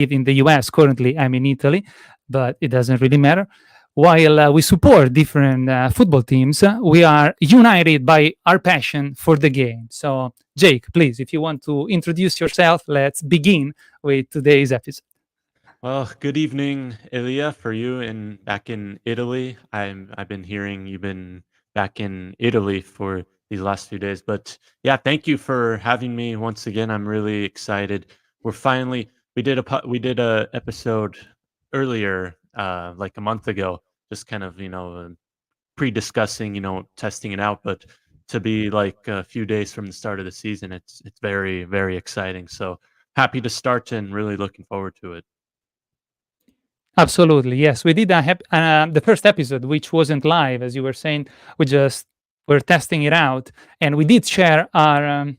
in the US. Currently, I'm in Italy, but it doesn't really matter. While we support different football teams, we are united by our passion for the game. So, Jake, please, if you want to introduce yourself, let's begin with today's episode. Well, good evening, Elia, for you and back in Italy. I've been hearing you've been back in Italy for these last few days, but yeah, thank you for having me once again. I'm really excited. We're finally we did a episode earlier, like a month ago, just kind of pre-discussing, testing it out, but to be like a few days from the start of the season, it's very very exciting. So happy to start and really looking forward to it. Absolutely, yes. We did the first episode, which wasn't live, as you were saying. We just were testing it out, and we did share our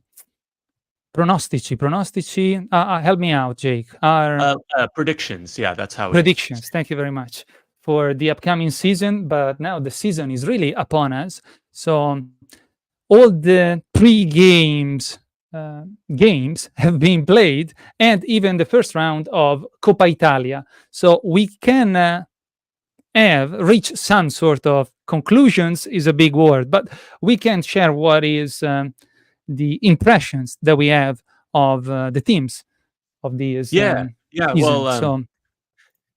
pronostici. Pronostici. Help me out, Jake. Our Predictions, yeah, that's how we predictions. Thank you very much for the upcoming season. But now the season is really upon us. So all the pre-games games have been played, and even the first round of Coppa Italia. So we can have reached some sort of conclusions. Is a big word, but we can share what is the impressions that we have of the teams of this Yeah, yeah, season. well, So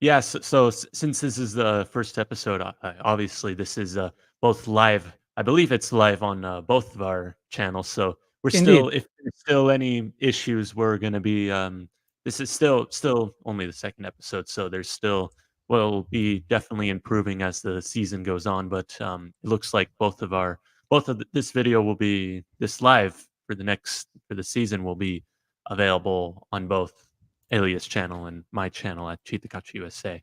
yes, so since this is the first episode, obviously this is, both live. I believe it's live on, both of our channels, so we're indeed, still if there's still any issues, we're gonna be, this is still only the second episode, so there's still we'll be definitely improving as the season goes on, but, it looks like both of this video will be this live for the season will be available on both Elias channel and my channel at CittaCalcioUsa.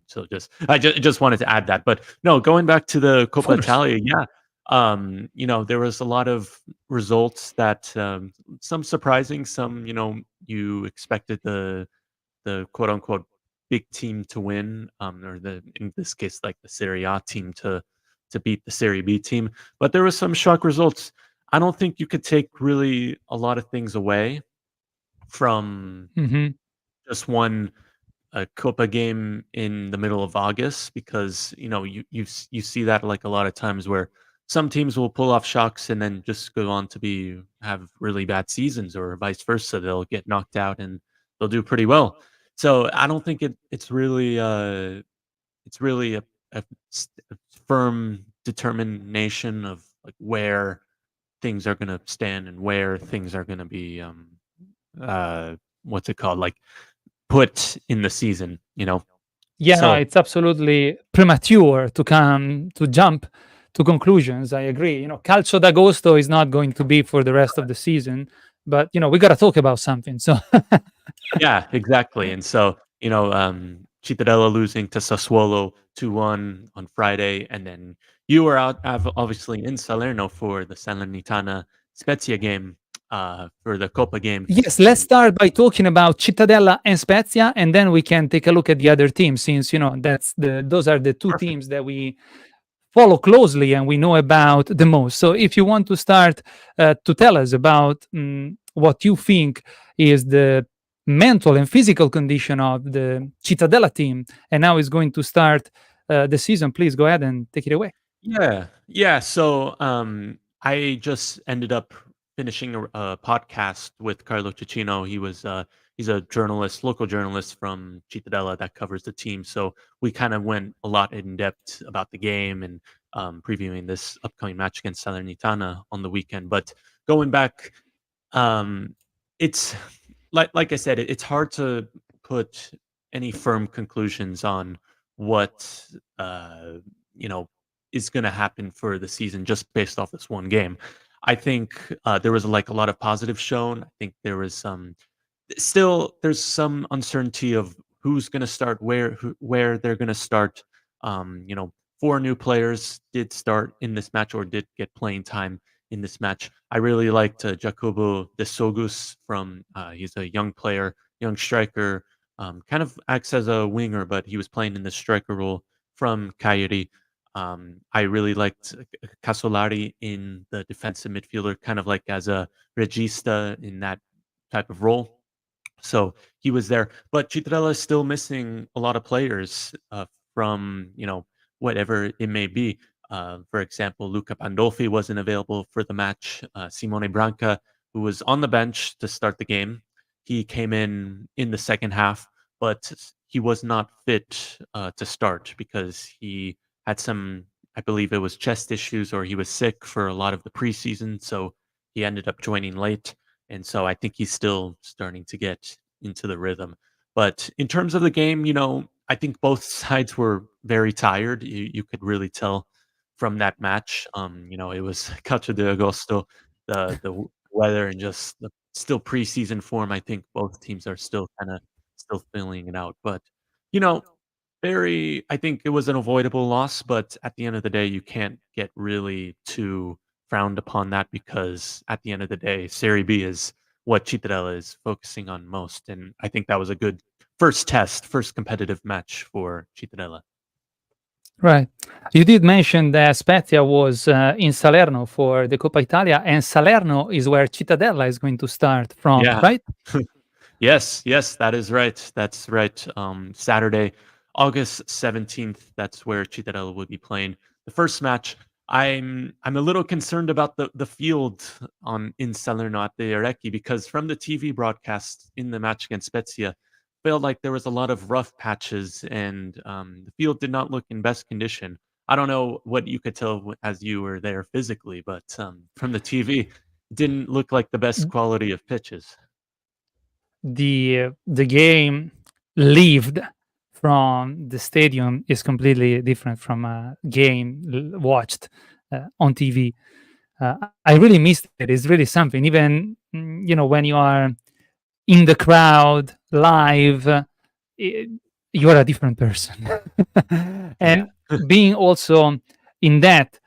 So just wanted to add that. But no, going back to the of Coppa course. Italia, yeah. There was a lot of results that some surprising, some, you expected the quote unquote big team to win, or the in this case like the Serie A team to beat the Serie B team. But there was some shock results. I don't think you could take really a lot of things away from Hmm. just one a Copa game in the middle of August because you see that like a lot of times where some teams will pull off shocks and then just go on to be have really bad seasons or vice versa. They'll get knocked out and they'll do pretty well. So I don't think it's really a firm determination of like where things are going to stand and where things are going to be what's it called like put in the season. Yeah, no, So it's absolutely premature to come to jump to conclusions. I agree. Calcio d'Agosto is not going to be for the rest of the season, but we got to talk about something. So yeah, exactly. And so, Cittadella losing to Sassuolo 2-1 on Friday, and then you were obviously in Salerno for the Salernitana Spezia game, for the Coppa game. yes, let's And start by talking about Cittadella and Spezia, and then we can take a look at the other teams, since those are the two perfect. teams that we follow closely and we know about the most. So if you want to start to tell us about what you think is the mental and physical condition of the Cittadella team, and now is going to start the season, please go ahead and take it away. Yeah, yeah. So, I just ended up finishing a podcast with Carlo Cicino. He's a journalist, local journalist from Cittadella that covers the team. So we kind of went a lot in depth about the game and previewing this upcoming match against Salernitana on the weekend. But going back, um, it's like I said, it's hard to put any firm conclusions on what you know is going to happen for the season just based off this one game. I think there was like a lot of positive shown. I think there was some still there's some uncertainty of who's going to start where they're going to start. Four new players did start in this match or did get playing time in this match. I really liked Jacobo De Sogus from he's a young player, young striker, kind of acts as a winger, but he was playing in the striker role from Cagliari. I really liked Casolari in the defensive midfielder, kind of like as a regista in that type of role. So he was there, but Cittadella is still missing a lot of players from whatever it may be. For example, Luca Pandolfi wasn't available for the match. Simone Branca, who was on the bench to start the game, he came in the second half, but he was not fit to start because he had some, I believe it was chest issues, or he was sick for a lot of the preseason. So he ended up joining late. And so I think he's still starting to get into the rhythm. But in terms of the game, I think both sides were very tired. You could really tell from that match. It was Calcio de Agosto, the weather and just the still preseason form. I think both teams are still kind of still filling it out. But you know, I think it was an avoidable loss, but at the end of the day, you can't get really too frowned upon that because at the end of the day, Serie B is what Cittadella is focusing on most, and I think that was a good first competitive match for Cittadella. Right. You did mention that Spezia was in Salerno for the Coppa Italia, and Salerno is where Cittadella is going to start from, Yeah. right? Yes, that is right. That's right. Saturday, August 17th, that's where Cittadella will be playing the first match. I'm a little concerned about the field in Salerno at the Orecchi because from the TV broadcast in the match against Spezia, felt like there was a lot of rough patches and the field did not look in best condition. I don't know what you could tell as you were there physically, but from the TV, it didn't look like the best quality of pitches. The game lived from the stadium is completely different from a game watched on TV. I really missed it. It's really something. Even when you are in the crowd live, you are a different person. And being also in that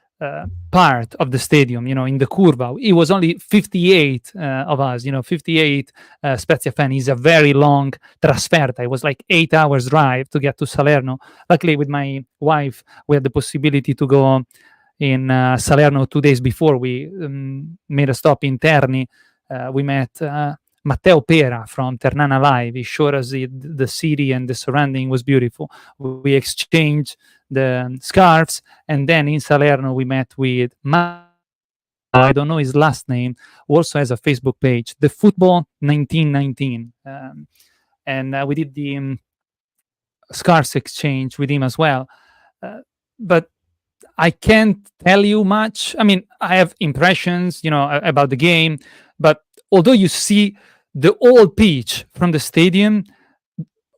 part of the stadium, in the curva, it was only 58 of us, 58 Spezia fan. Is a very long trasferta. It was like 8 hours drive to get to Salerno. Luckily, with my wife, we had the possibility to go in Salerno 2 days before. We made a stop in Terni. We met Matteo Pera from Ternana Live. He showed us the city and the surrounding was beautiful. We exchanged the scarves, and then in Salerno we met with I don't know his last name, who also has a Facebook page, the Football 1919, and we did the scarves exchange with him as well. But I can't tell you much. I mean, I have impressions, about the game, but although you see the whole pitch from the stadium,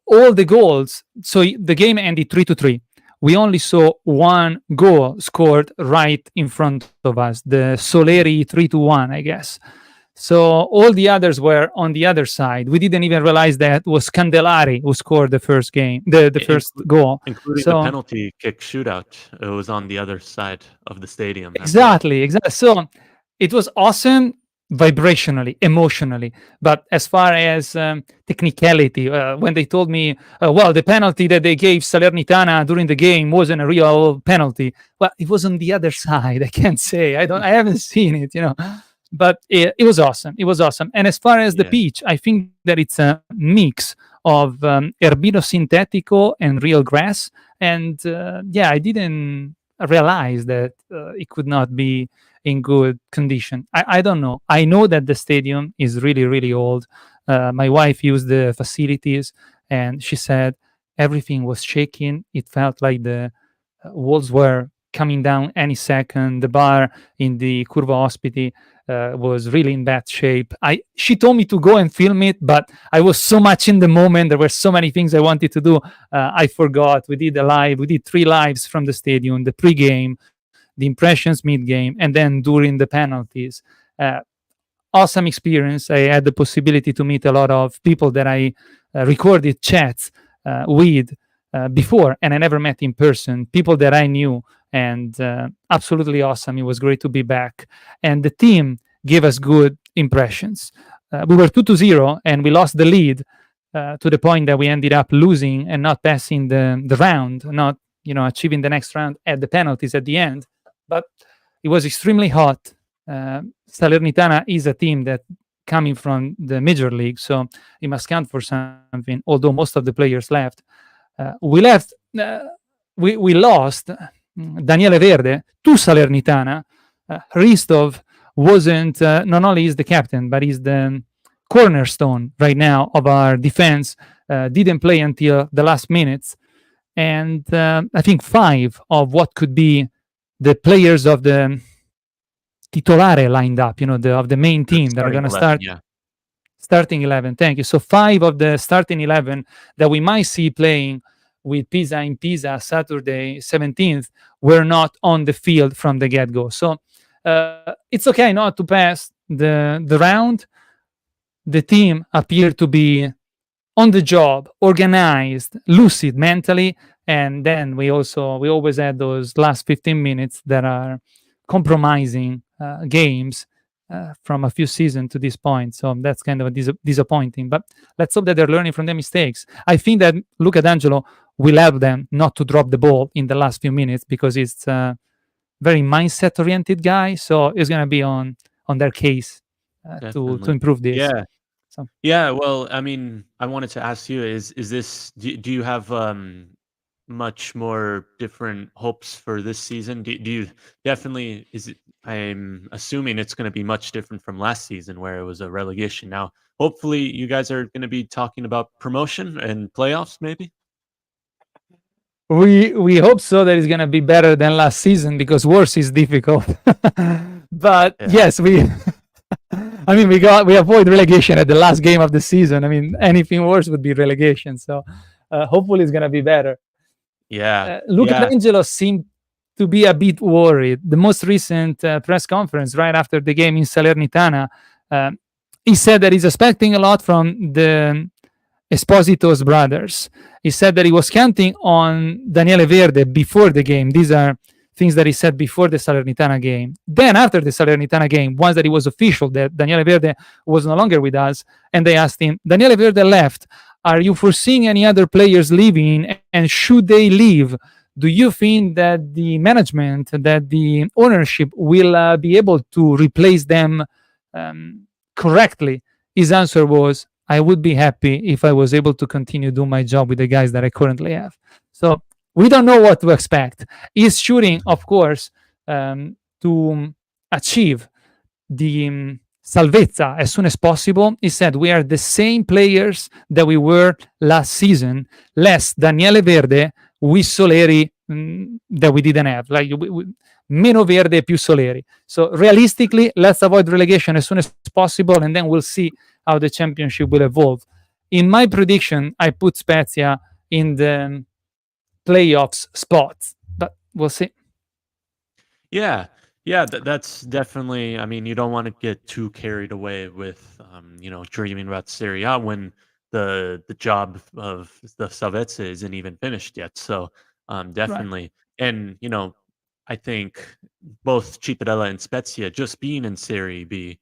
all the goals. So the game ended 3-3. We only saw one goal scored right in front of us, the Soleri 3-1, I guess. So all the others were on the other side. We didn't even realize that was Candelari who scored the first first goal. Including the penalty kick shootout. It was on the other side of the stadium. Exactly. So it was awesome vibrationally, emotionally. But as far as technicality, when they told me, well, the penalty that they gave Salernitana during the game wasn't a real penalty. Well, it was on the other side. I can't say. I haven't seen it, But it was awesome. It was awesome. And as far as the pitch, I think that it's a mix of Erbino Sintetico and real grass. And I didn't realize that it could not be in good condition. I don't know. I know that the stadium is really, really old. My wife used the facilities and she said everything was shaking. It felt like the walls were coming down any second. The bar in the Curva Ospiti was really in bad shape. She told me to go and film it, but I was so much in the moment. There were so many things I wanted to do. I forgot. We did 3 lives from the stadium, the pre-game, the impressions mid-game, and then during the penalties. Awesome experience. I had the possibility to meet a lot of people that I recorded chats with before, and I never met in person, people that I knew, and absolutely awesome. It was great to be back. And the team gave us good impressions. We were 2-0, and we lost the lead to the point that we ended up losing and not passing the round, not achieving the next round at the penalties at the end. But it was extremely hot. Salernitana is a team that coming from the major league, so it must count for something. Although most of the players left, we left. We lost Daniele Verde to Salernitana. Ristov wasn't not only is the captain, but he's the cornerstone right now of our defense. Didn't play until the last minutes, and I think 5 of what could be the players of the titolare lined up, of the main The team that are starting going to 11, start. yeah. Starting 11, thank you. So 5 of the starting 11 that we might see playing with Pisa in Pisa Saturday 17th were not on the field from the get-go. So it's okay not to pass the round. The team appeared to be on the job, organized, lucid mentally, and then we always had those last 15 minutes that are compromising games from a few seasons to this point. So that's kind of a disappointing. But let's hope that they're learning from their mistakes. I think that Luca D'Angelo will help them not to drop the ball in the last few minutes because it's a very mindset-oriented guy. So he's going to be on their case to Definitely. improve this. Yeah. So Yeah, well, I mean, I wanted to ask you, is this do you have, much more different hopes for this season? Do you definitely is it I'm assuming it's gonna be much different from last season where it was a relegation. Now, hopefully, you guys are gonna be talking about promotion and playoffs maybe? we hope so that it's gonna be better than last season because worse is difficult. But Yeah. yes, we. I mean, we avoid relegation at the last game of the season. I mean, anything worse would be relegation. So hopefully, it's gonna be better. Yeah. Luca Yeah. D'Angelo seemed to be a bit worried. The most recent press conference, right after the game in Salernitana, uh, he said that he's expecting a lot from the Esposito's brothers. He said that he was counting on Daniele Verde before the game. These are things that he said before the Salernitana game. Then, after the Salernitana game, once that it was official that Daniele Verde was no longer with us, and they asked him, Daniele Verde left. Are you foreseeing any other players leaving? And should they leave, do you think that the management, that the ownership will be able to replace them correctly? His answer was, I would be happy if I was able to continue doing my job with the guys that I currently have. So we don't know what to expect. He's shooting, of course, to achieve the salvezza as soon as possible. He said, we are the same players that we were last season, less Daniele Verde with Soleri that we didn't have. Like meno Verde più Soleri. So realistically, let's avoid relegation as soon as possible, and then we'll see how the championship will evolve. In my prediction, I put Spezia in the playoffs spots, but we'll see. Yeah. Yeah, that's definitely. I mean, you don't want to get too carried away with, dreaming about Serie A when the job of the Salvezza isn't even finished yet. So, Right. definitely, and I think both Cittadella and Spezia just being in Serie B,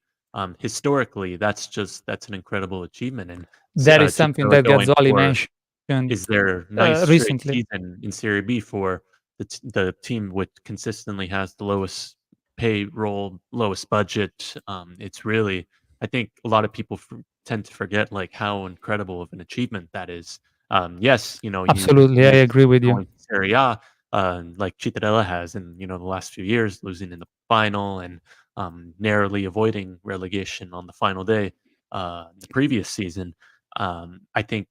historically, that's an incredible achievement, and That is something Cittadella that going Gazzoli for mentioned is their ninth straight recently. season in Serie B for the team which consistently has the lowest payroll, lowest budget. It's really, I think a lot of people tend to forget like how incredible of an achievement that is. Yes, you Absolutely, I miss agree with you. going to Serie A, like Cittadella has in the last few years, losing in the final and narrowly avoiding relegation on the final day the previous season. I think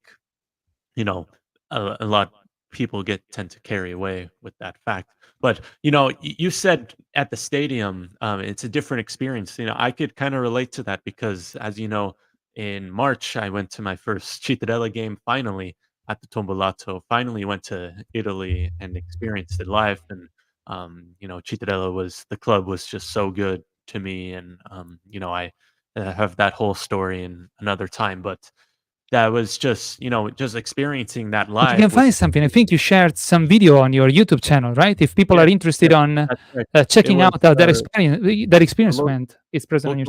you know, a lot people get tend to carry away with that fact. But you said at the stadium, it's a different experience. I could kind of relate to that because, as you know, in March I went to my first Cittadella game. Finally, at the Tombolato. Finally went to Italy and experienced it live. And Cittadella was the club was just so good to me, and I have that whole story in another time, but that was just experiencing that But you live can was find something. I think you shared some video on your YouTube channel, right? If people are yes, interested yes, on that's right. It checking was, out that that the experience went, it's present on your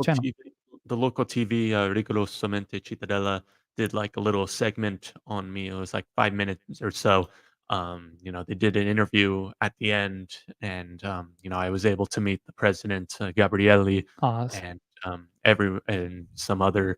local channel. TV, Rigorosamente Cittadella did, like, a little segment on me. It was, like, 5 minutes or so. They did an interview at the end, and, I was able to meet the president, Gabrielli, Awesome. and, every and some other.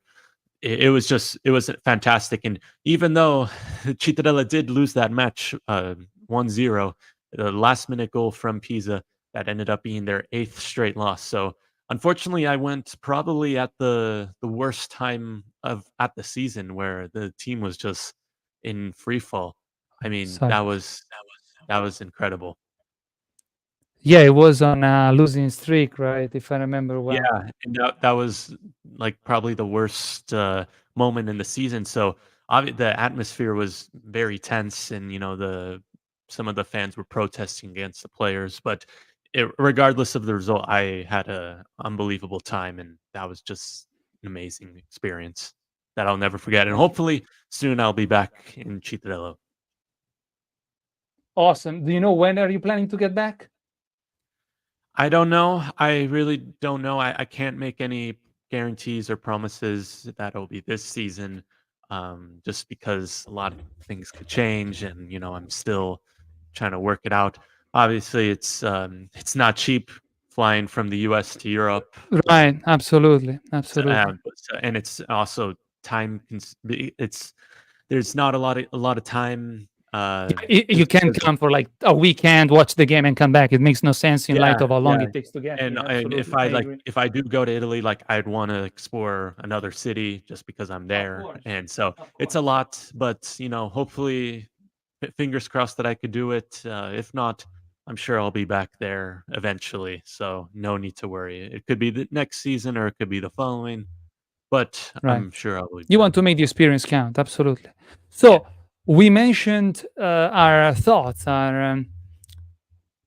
It was fantastic, and even though Cittadella did lose that match 1-0, the last minute goal from Pisa that ended up being their eighth straight loss. So unfortunately, I went probably at the worst time of at the season where the team was just in free fall. I mean, Sorry. that was incredible. Yeah, it was on a losing streak, right? If I remember well. Yeah, and that was, like, probably the worst, moment in the season, so, the atmosphere was very tense and, the some of the fans were protesting against the players, but regardless of the result, I had a unbelievable time, and that was just an amazing experience that I'll never forget, and hopefully, soon I'll be back in Cittadella. Awesome. Do you know when are you planning to get back? I don't know. I really don't know. I can't make any guarantees or promises that it'll be this season, just because a lot of things could change, and I'm still trying to work it out. Obviously, it's not cheap flying from the U.S. to Europe, Right. Absolutely. Absolutely. and it's also it's there's not a lot of time. You Just can't because come for like a weekend, watch the game, and come back. It makes no sense in light yeah, of how long yeah. it takes to get And here. and if Absolutely. I I like agree. if I do go to Italy, like, I'd wanna explore another city just because I'm Of there, course. and so Of it's a course. lot, but, hopefully, fingers crossed that I could do it, if not, I'm sure I'll be back there eventually, so no need to worry. It could be the next season or it could be the following, but Right. I'm sure I'll be You back. want to make the experience count. Absolutely. Yeah. So we mentioned our thoughts, our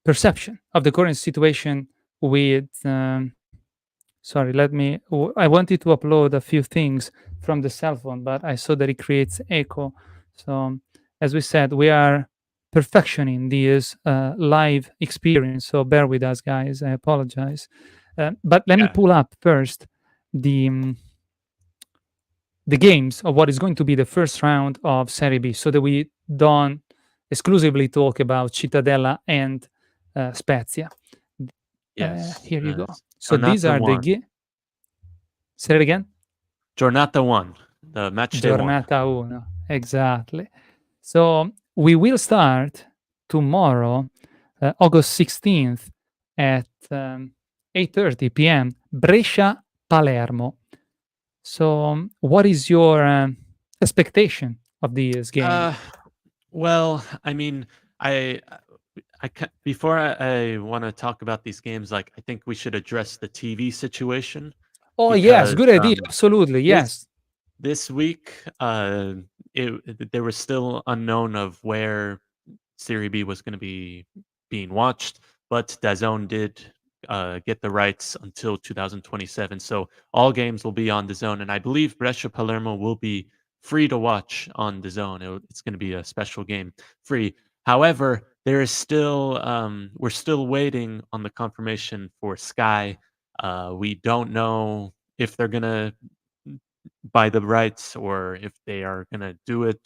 perception of the current situation with sorry, I wanted to upload a few things from the cell phone, but I saw that it creates echo. So as we said, we are perfectioning this live experience, so bear with us, guys. I apologize. But let me Yeah. pull up first the the games of what is going to be the first round of Serie B, so that we don't exclusively talk about Cittadella and Spezia. Yes. Here you go. So these Giornata are the 1. say it again. Giornata 1, the match day 1. Giornata 1, exactly. So we will start tomorrow, August 16th at 8:30 p.m. Brescia Palermo. So what is your expectation of this game? Uh, well, I mean, I before I want to talk about these games, like, I think we should address the TV situation Oh yes, because good idea. Absolutely, this yes. this week, there was still unknown of where Serie B was going to be being watched, but DAZN did get the rights until 2027. So all games will be on DAZN, and I believe Brescia Palermo will be free to watch on DAZN. It's going to be a special game, free. However, there is still we're still waiting on the confirmation for Sky. We don't know if they're gonna buy the rights or if they are gonna do it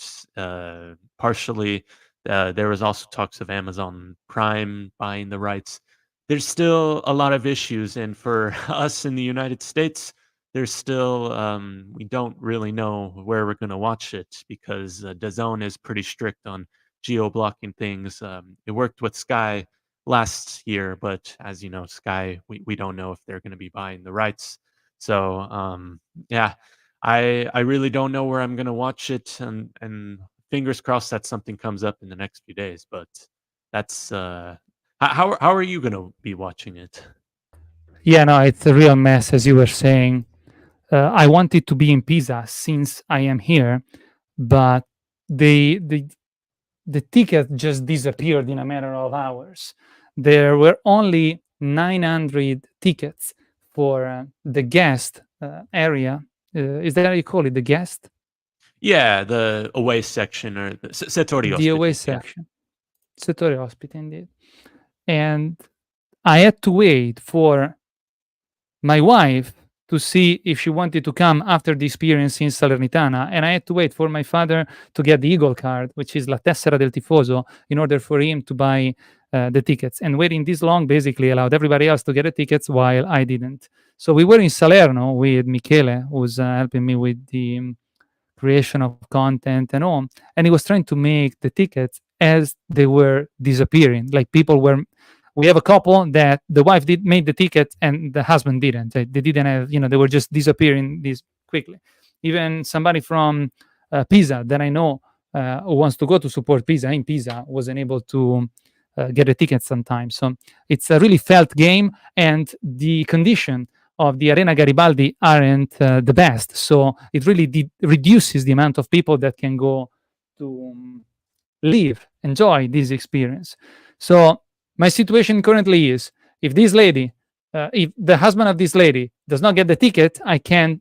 partially. There was also talks of Amazon Prime buying the rights. There's still a lot of issues, and for us in the United States, there's still we don't really know where we're going to watch it because DAZN is pretty strict on geo blocking things. It worked with Sky last year, but as you know, Sky we don't know if they're going to be buying the rights. So yeah, I really don't know where I'm gonna watch it, and fingers crossed that something comes up in the next few days. But that's how are you gonna be watching it? Yeah, no, it's a real mess, as you were saying. I wanted to be in Pisa since I am here, but the the the ticket just disappeared in a matter of hours. There were only 900 tickets for the guest area. Is that how you call it? The guest, Yeah, the away section or the settori the away ospiti. Yeah, section, Settore Ospite, indeed. And I had to wait for my wife to see if she wanted to come after the experience in Salernitana, and I had to wait for my father to get the Eagle card, which is La Tessera del Tifoso, in order for him to buy the tickets. And waiting this long basically allowed everybody else to get the tickets while I didn't. So we were in Salerno with Michele, who's helping me with the creation of content and all, and he was trying to make the tickets as they were disappearing. Like people were, we have a couple that the wife did made the ticket and the husband didn't. They didn't have, they were just disappearing this quickly. Even somebody from Pisa that I know who wants to go to support Pisa in Pisa wasn't able to get a ticket sometimes. So it's a really felt game, and the condition of the Arena Garibaldi aren't the best. So it really reduces the amount of people that can go to live, enjoy this experience. So my situation currently is, if this lady, if the husband of this lady does not get the ticket, I can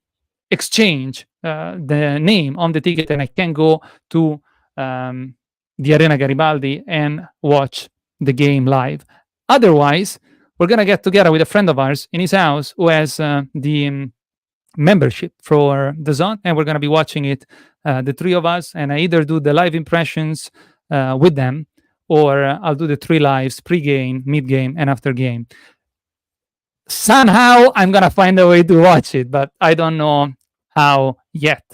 exchange the name on the ticket and I can go to the Arena Garibaldi and watch the game live. Otherwise, we're going to get together with a friend of ours in his house who has the membership for the Zone, and we're going to be watching it, the three of us, and I either do the live impressions with them, or I'll do the 3 lives, pre-game, mid-game, and after game. Somehow, I'm going to find a way to watch it, but I don't know how yet.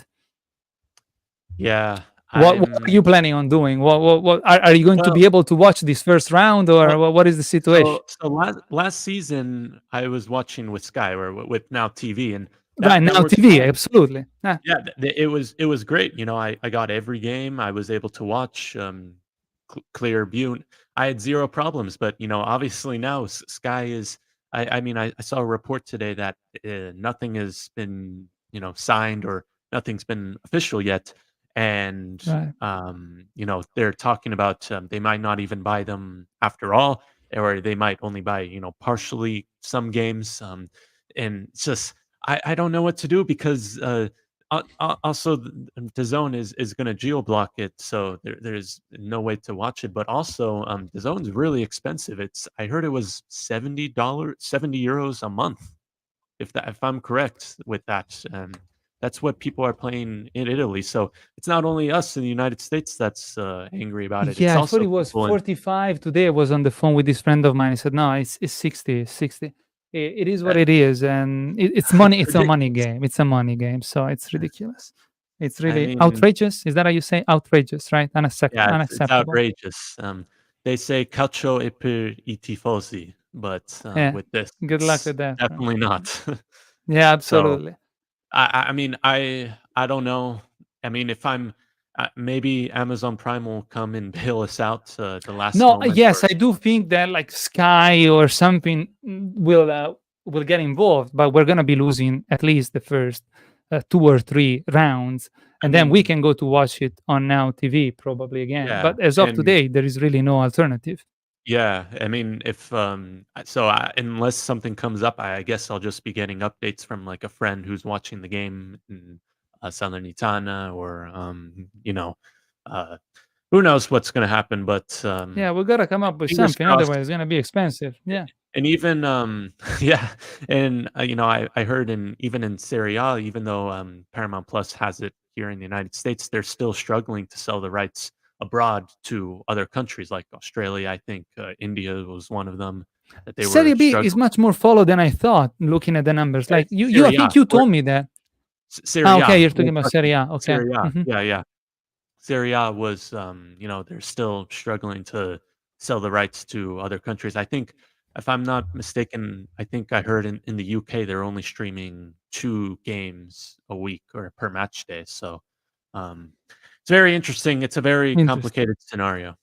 Yeah. What are you planning on doing? What are you going to be able to watch this first round, or what is the situation? So last season I was watching with Sky or with Now TV, and Right, Now TV, absolutely. Yeah, it was great. I got every game. I was able to watch clear view. I had zero problems, but obviously now Sky is. I mean, I saw a report today that nothing has been signed or nothing's been official yet. And Right. they're talking about they might not even buy them after all, or they might only buy partially some games, and it's just I don't know what to do, because also the Zone is going to geo block it, so there's no way to watch it. But also the Zone's really expensive. I heard it was $70, 70 euros a month, if I'm correct with that. That's what people are playing in Italy. So it's not only us in the United States that's angry about it. It's Yeah, I thought also it was people 45. Today I was on the phone with this friend of mine. He said, no, it's 60, 60. It is what it is. And it's money. It's a money ridiculous. game. It's a money game. So it's ridiculous. It's I really mean, outrageous. Is that how you say outrageous, right? yeah, it's Unacceptable. outrageous. They say calcio è per I tifosi, but Yeah. with this, Good luck it's with that. definitely not. Yeah, So absolutely. I mean, I don't know. I mean, if I'm maybe Amazon Prime will come and bail us out the last No, moment, yes, or I do think that like Sky or something will get involved, but we're gonna be losing at least the first 2 or 3 rounds, I and then we mean, can go to watch it on Now TV probably again. yeah, But as of and today, there is really no alternative. yeah, I mean, if unless something comes up, I guess I'll just be getting updates from like a friend who's watching the game in Salernitana, or uh, who knows what's going to happen. But Yeah, we gotta come up with fingers something. Otherwise, crossed. it's gonna be expensive. Yeah. And even yeah, and I heard even in Serie A, even though Paramount Plus has it here in the United States, they're still struggling to sell the rights abroad to other countries like Australia. I think India was one of them that they were Serie B is struggling. much more followed than I thought. Looking at the numbers, like It's you, I Serie A. think you told me that. Serie Okay, A. you're We're talking about talking Serie A. Okay. Serie A. Mhm. Yeah, yeah. Serie A was, they're still struggling to sell the rights to other countries. I think, if I'm not mistaken, I think I heard in the UK they're only streaming 2 games a week or per match day. So it's very interesting. It's a very Interesting. complicated scenario.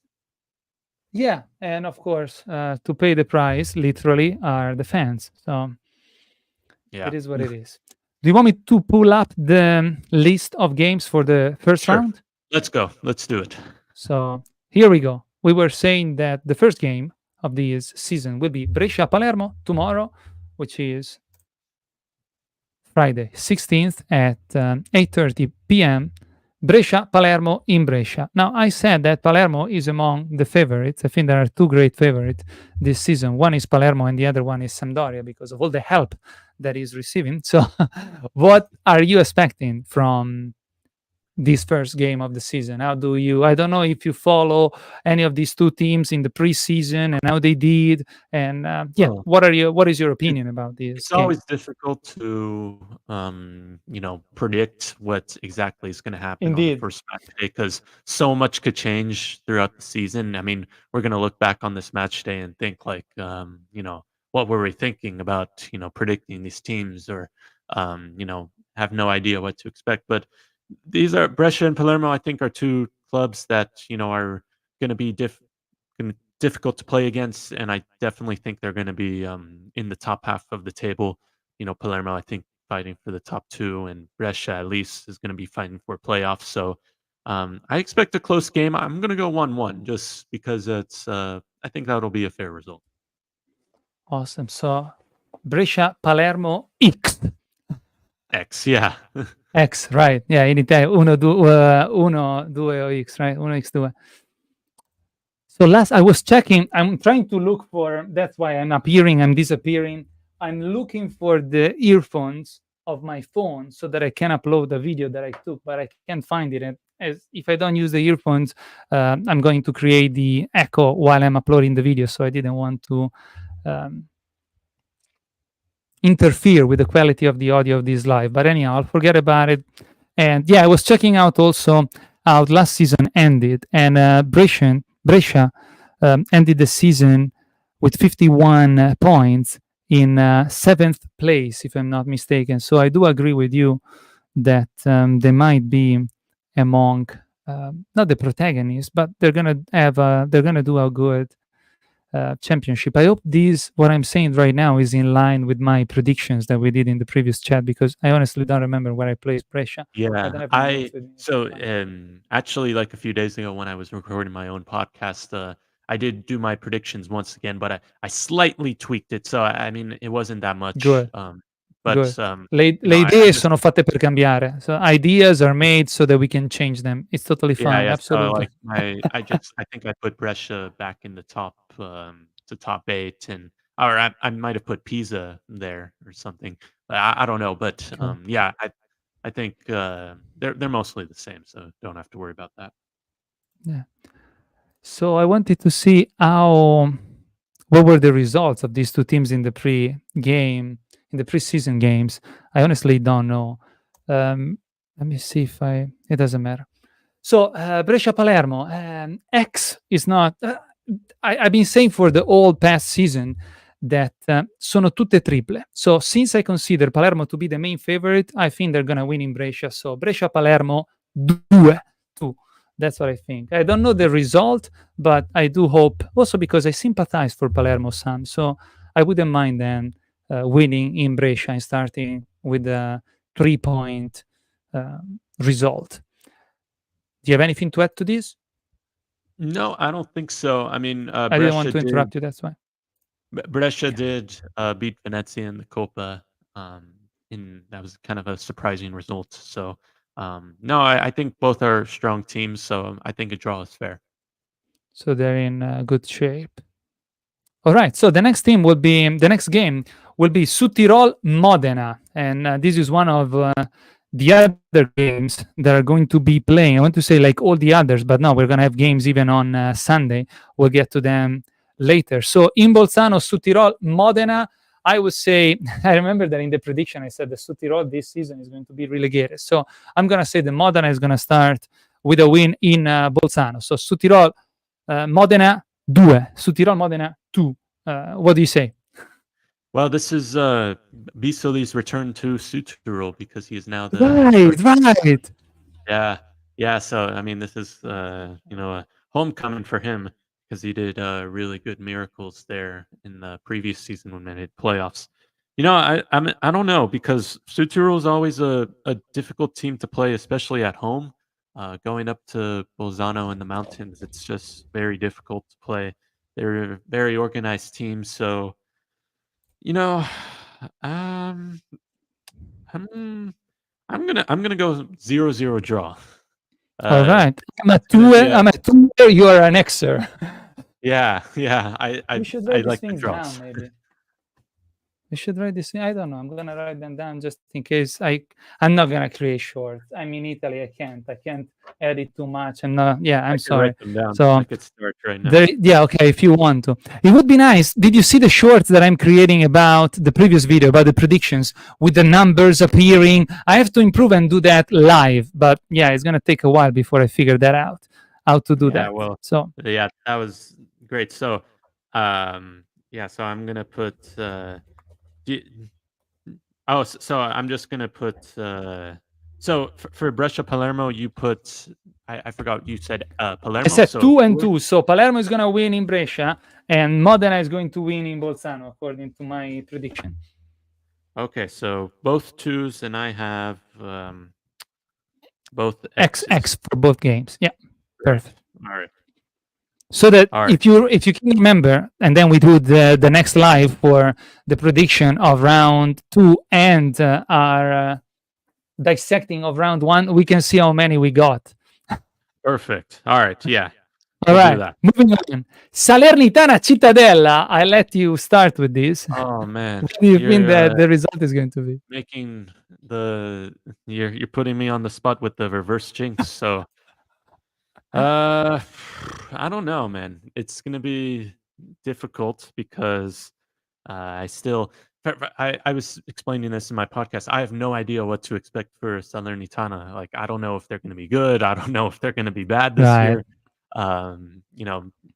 Yeah, and of course, to pay the price, literally, are the fans. So Yeah. it is what it is. Do you want me to pull up the list of games for the first Sure. round? Let's go. Let's do it. So here we go. We were saying that the first game of this season will be Brescia Palermo tomorrow, which is Friday, 16th at 8:30 p.m. Brescia, Palermo in Brescia. Now, I said that Palermo is among the favorites. I think there are two great favorites this season. One is Palermo and the other one is Sampdoria because of all the help that he's receiving. So, what are you expecting from this first game of the season? How do you? I don't know if you follow any of these two teams in the preseason and how they did. And yeah, Oh, what is your it, opinion about this it's game? always difficult to predict what exactly is going to happen on the Indeed, first match day because so much could change throughout the season. I mean, we're going to look back on this match day and think like, what were we thinking about, predicting these teams or, have no idea what to expect. But these are Brescia and Palermo. I think are two clubs that are going to be difficult to play against, and I definitely think they're going to be in the top half of the table. Palermo, I think, fighting for the top two, and Brescia at least is going to be fighting for playoffs. So I expect a close game. I'm going to go 1-1 just because it's. I think that'll be a fair result. awesome. So, Brescia, Palermo X. X, yeah. X, right. Yeah, in Italian, uno, due, o X, right? Uno, X, due. So last I was checking, I'm trying to look for, that's why I'm appearing, I'm disappearing. I'm looking for the earphones of my phone so that I can upload the video that I took, but I can't find it. And as if I don't use the earphones, I'm going to create the echo while I'm uploading the video. So I didn't want to um, interfere with the quality of the audio of this live. But anyhow, I'll forget about it. And yeah, I was checking out also how last season ended, and Brescia ended the season with 51 points in seventh place, if I'm not mistaken. So I do agree with you that they might be among not the protagonists, but they're gonna do a good championship. I hope this what I'm saying right now is in line with my predictions that we did in the previous chat because I honestly don't remember where I placed Brescia. I Yeah, don't have my notes I with me. so actually like a few days ago when I was recording my own podcast, I did do my predictions once again, but I slightly tweaked it. So I mean, it wasn't that much. Good, But good. Le I idee just sono fatte per cambiare. So ideas are made so that we can change them. It's totally yeah, fine. yeah. So Absolutely. like I think I put Brescia back in the top to top eight, and or I might have put Pisa there or something. I don't know, but Okay. yeah, I think they're mostly the same, so don't have to worry about that. Yeah. So I wanted to see how what were the results of these two teams in the pre-game in the preseason games. I honestly don't know. Let me see if I. It doesn't matter. So Brescia Palermo X is not. I've been saying for the whole past season that sono tutte triple. So since I consider Palermo to be the main favorite, I think they're gonna win in Brescia. So Brescia Palermo 2-2. That's what I think. I don't know the result, but I do hope. Also because I sympathize for Palermo Sam, so I wouldn't mind them winning in Brescia and starting with a 3-point result. Do you have anything to add to this? No, I don't think so. I mean, I didn't want to interrupt you. That's why. Brescia Okay. did beat Venezia in the Coppa. In that was kind of a surprising result. So no, I think both are strong teams. So I think a draw is fair. So they're in good shape. All right. So the next game will be Südtirol Modena, and this is one of the other games that are going to be playing. I want to say like all the others, but no, we're gonna have games even on Sunday. We'll get to them later. So in Bolzano, Südtirol Modena. I would say I remember that in the prediction I said the Südtirol this season is going to be relegated. So I'm gonna say the Modena is gonna start with a win in Bolzano. So Südtirol Modena 2, Südtirol Modena 2. What do you say? Well, this is Bisoli's return to Südtirol because he is now the Right, current. right. Yeah, yeah. So I mean, this is a homecoming for him because he did really good miracles there in the previous season when they made playoffs. I don't know because Südtirol is always a difficult team to play, especially at home. Going up to Bolzano in the mountains, it's just very difficult to play. They're a very organized team, so you know, um, I'm I'm gonna go 0-0 draw. All right. I'm a It's gonna be two. I'm a two. You are an Xer. yeah. We should I write these like the things draws. down, maybe. We should write this. I don't know. I'm gonna write them down just in case. I'm not gonna create shorts. I'm in Italy. I can't edit too much. And yeah, I I'm could write sorry. them down. So I could start right now. yeah, okay. If you want to, it would be nice. Did you see the shorts that I'm creating about the previous video about the predictions with the numbers appearing? I have to improve and do that live, but yeah, it's gonna take a while before I figure that out how to do Yeah, that. well, So yeah, that was great. So, yeah, so I'm gonna put. So I'm just gonna put. So for Brescia Palermo, you put. I forgot you said I Palermo. said So 2 and 2. So Palermo is gonna win in Brescia, and Modena is going to win in Bolzano, according to my prediction. Okay, so both 2s, and I have both X X's. for both games. Yeah, perfect. All right. So that All right. if you can remember, and then we do the next live for the prediction of round 2 and our dissecting of round 1, we can see how many we got. Perfect. All right. Yeah. All We'll do right. that. Moving on. Salernitana Cittadella. I let you start with this. Oh man, What do you think that the result is going to be? making you're putting me on the spot with the reverse jinx. So, I don't know, man. It's gonna be difficult because I still. I was explaining this in my podcast. I have no idea what to expect for Salernitana. Like, I don't know if they're going to be good. I don't know if they're going to be bad this year.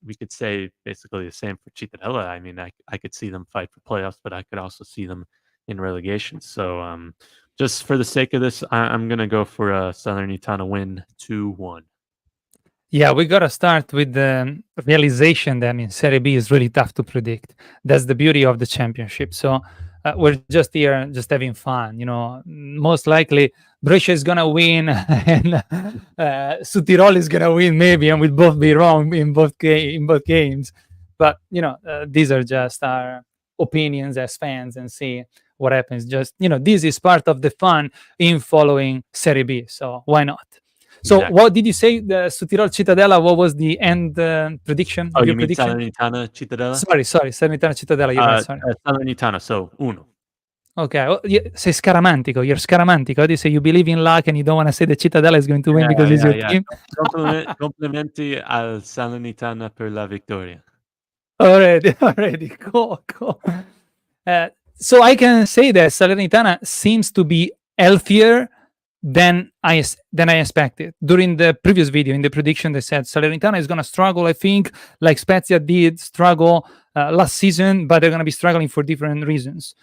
We could say basically the same for Cittadella. I mean, I could see them fight for playoffs, but I could also see them in relegation. So, just for the sake of this, I'm going to go for a Salernitana win 2-1. Yeah, we got to start with the realization that Serie B is really tough to predict. That's the beauty of the championship. So we're just here, just having fun. Most likely Brescia is gonna win, and Südtirol is gonna win maybe, and we'll both be wrong in both games. But these are just our opinions as fans, and see what happens. Just this is part of the fun in following Serie B. So why not? So Exactly. what did you say? The Südtirol Cittadella. What was the end prediction? Oh, you mean prediction? Salernitana Cittadella? Sorry, Salernitana Cittadella. You're right, sorry. Salernitana, so 1. Okay, sei scaramantico. You're scaramantico. How do you say you believe in luck and you don't want to say the Cittadella is going to win because it's your team? Complimenti al Salernitana per la vittoria. Already. Cool. So I can say that Salernitana seems to be healthier than I expected. During the previous video, in the prediction, they said Salernitana is going to struggle, I think, like Spezia did struggle last season, but they're going to be struggling for different reasons.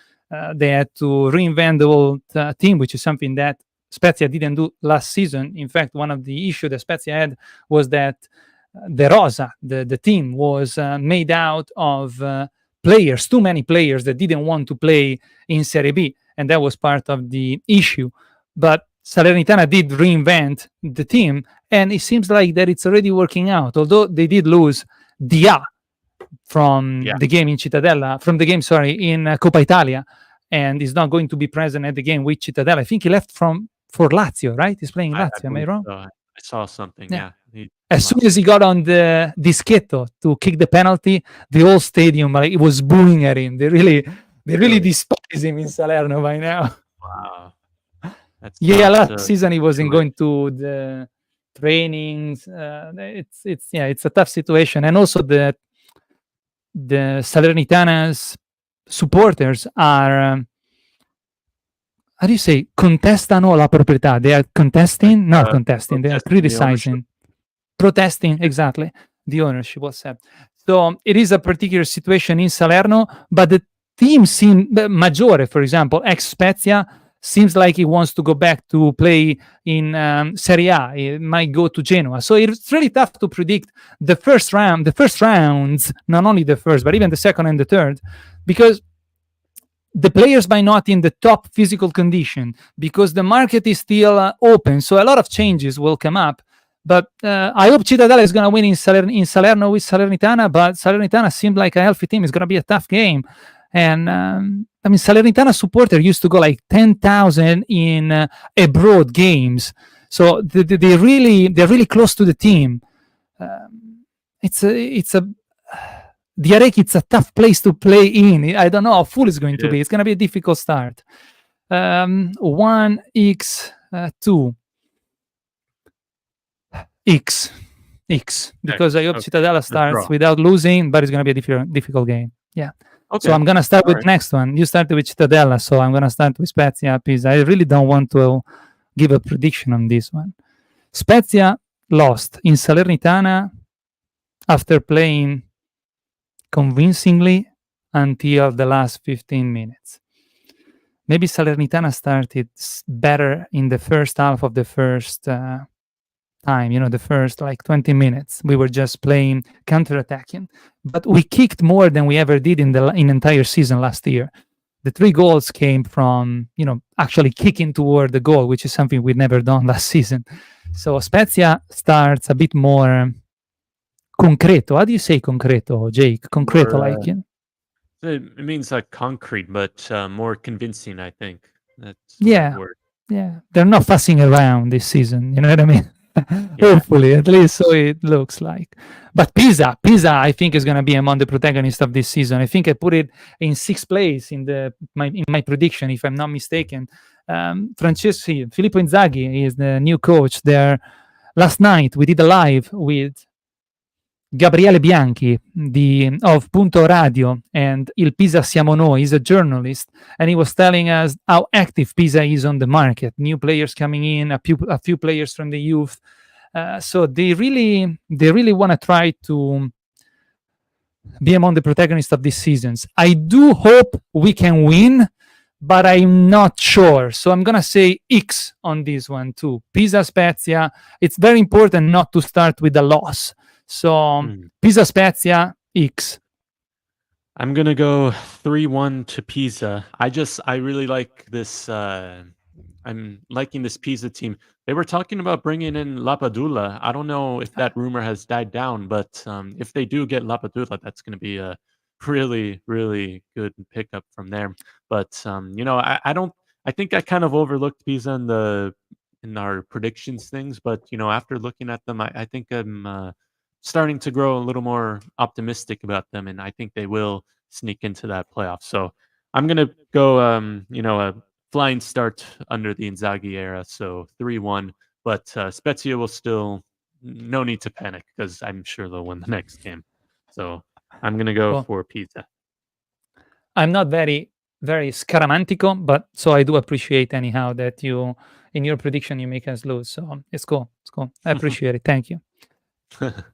They had to reinvent the whole team, which is something that Spezia didn't do last season. In fact, one of the issues that Spezia had was that the Rosa, the team, was made out of players, too many players that didn't want to play in Serie B, and that was part of the issue. But Salernitana did reinvent the team, and it seems like that it's already working out. Although they did lose Dia from the game in Cittadella, in Coppa Italia, and is not going to be present at the game with Cittadella. I think he left for Lazio, right? He's playing Lazio. Am I wrong? So. I saw something. Yeah. As soon as he got on the dischetto to kick the penalty, the whole stadium it was booing at him. They really despise him in Salerno by now. Wow. Last season he wasn't going to the trainings. It's a tough situation, and also the Salernitana's supporters are how do you say contestano la proprietà? They are contesting, not contesting. They are criticizing, protesting exactly the ownership. What's that? So it is a particular situation in Salerno, but the team Maggiore, for example, ex Spezia, seems like he wants to go back to play in Serie A. He might go to Genoa. So it's really tough to predict the first rounds, not only the first, but even the second and the third, because the players might not in the top physical condition, because the market is still open. So a lot of changes will come up. But I hope Cittadella is going to win in Salerno with Salernitana, but Salernitana seemed like a healthy team. It's going to be a tough game. And Salernitana supporter used to go like 10,000 in abroad games. So they're really close to the team. It's a Diarek, it's a tough place to play in. I don't know how full it's going to be. It's going to be a difficult start. 1x2. X, because I hope Cittadella starts without losing, but it's going to be a difficult game. Yeah. Okay. So I'm going to start with the next one. You started with Cittadella, so I'm going to start with Spezia, Pisa. I really don't want to give a prediction on this one. Spezia lost in Salernitana after playing convincingly until the last 15 minutes. Maybe Salernitana started better in the first half of the first time, the first 20 minutes. We were just playing counter-attacking, but we kicked more than we ever did in the entire season last year. The 3 goals came from, actually kicking toward the goal, which is something we'd never done last season. So Spezia starts a bit more concreto. How do you say concreto, Jake? Concreto, it means concrete, but more convincing, I think. That's the word. Yeah. They're not fussing around this season. You know what I mean? Hopefully, at least so it looks like. But Pisa, I think is going to be among the protagonists of this season. I think I put it in 6th place in my prediction, if I'm not mistaken. Filippo Inzaghi is the new coach there. Last night we did a live with Gabriele Bianchi of Punto Radio and Il Pisa Siamo Noi. He's a journalist, and he was telling us how active Pisa is on the market. New players coming in, a few players from the youth. So they really want to try to be among the protagonists of these seasons. I do hope we can win, but I'm not sure. So I'm going to say X on this one too. Pisa Spezia, it's very important not to start with a loss. So Pisa Spezia X. I'm gonna go 3-1 to Pisa. I really like this. I'm liking this Pisa team. They were talking about bringing in Lapadula. I don't know if that rumor has died down, but if they do get Lapadula, that's going to be a really, really good pickup from there. But I don't. I think I kind of overlooked Pisa in our predictions things, but after looking at them, I think I'm starting to grow a little more optimistic about them, and I think they will sneak into that playoff. So I'm gonna go, a flying start under the Inzaghi era, so 3-1. But Spezia will still, no need to panic because I'm sure they'll win the next game. So I'm gonna go for Pisa. I'm not very, very scaramantico, but so I do appreciate anyhow that you, in your prediction, you make us lose. So it's cool. I appreciate it. Thank you.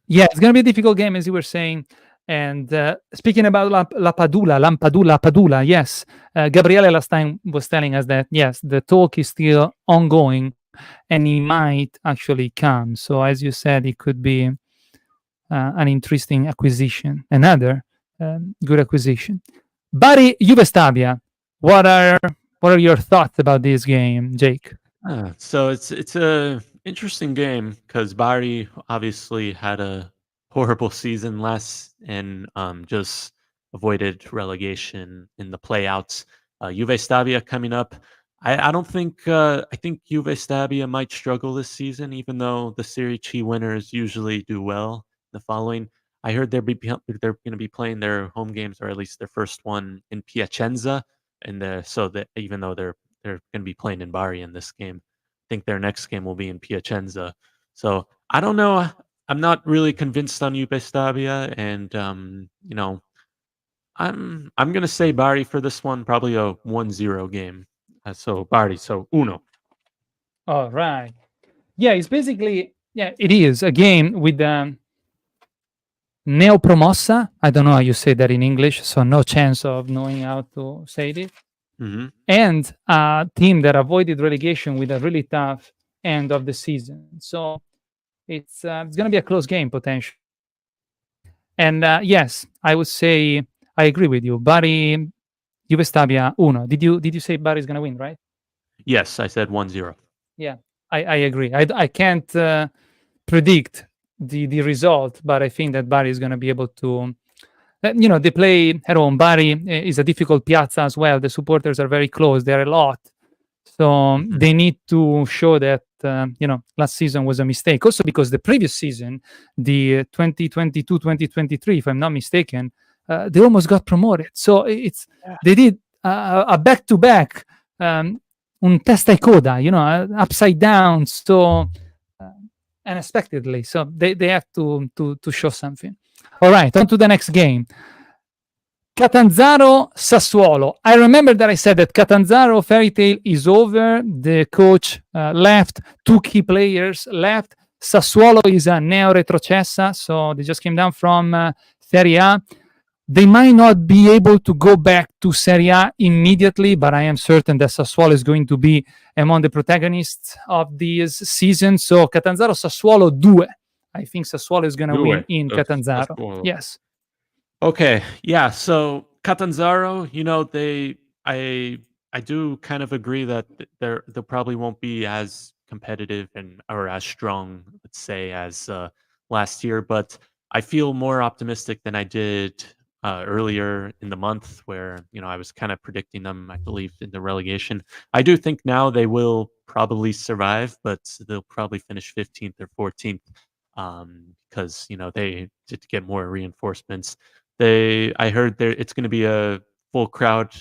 Yeah, it's going to be a difficult game, as you were saying. And speaking about Lampadula, yes. Gabriele last time was telling us that, yes, the talk is still ongoing and he might actually come. So as you said, it could be an interesting acquisition, another good acquisition. Bari Juve Stabia, what are your thoughts about this game, Jake? So it's a interesting game because Bari obviously had a horrible season last and just avoided relegation in the playouts. Juve Stabia coming up. I don't think I think Juve Stabia might struggle this season, even though the Serie C winners usually do well the following. I heard they're going to be playing their home games, or at least their first one, in Piacenza, and so that even though they're going to be playing in Bari in this game, I think their next game will be in Piacenza. So I don't know. I'm not really convinced on Juve Stabia, and I'm going to say Bari for this one, probably a 1-0 game. So Bari, so 1. All right. Yeah, it's basically, it is a game with neopromossa. I don't know how you say that in English, so no chance of knowing how to say it. Mm-hmm. And a team that avoided relegation with a really tough end of the season. So it's going to be a close game potentially. And yes, I would say I agree with you. Bari, Juve Stabia 1. Did you say Bari is going to win, right? Yes, I said 1-0. Yeah, I agree. I can't predict the result, but I think that Bari is going to be able to. They play at home. Bari is a difficult piazza as well. The supporters are very close. They're a lot. So they need to show that last season was a mistake. Also because the previous season, the 2022-2023, if I'm not mistaken, they almost got promoted. So they did a back-to-back, un testa e coda, upside down, so unexpectedly. So they have to show something. All right, on to the next game. Catanzaro Sassuolo. I remember that I said that Catanzaro fairy tale is over. The coach left. 2 key players left. Sassuolo is a neo retrocessa, so they just came down from Serie A. They might not be able to go back to Serie A immediately, but I am certain that Sassuolo is going to be among the protagonists of this season. So Catanzaro Sassuolo 2. I think Sassuolo is going to win in Catanzaro. Sassuolo. Yes. Okay, yeah. So Catanzaro, I do kind of agree that they probably won't be as competitive or as strong, let's say, as last year. But I feel more optimistic than I did earlier in the month, where I was kind of predicting them, I believe, in the relegation. I do think now they will probably survive, but they'll probably finish 15th or 14th because they did get more reinforcements. I heard it's going to be a full crowd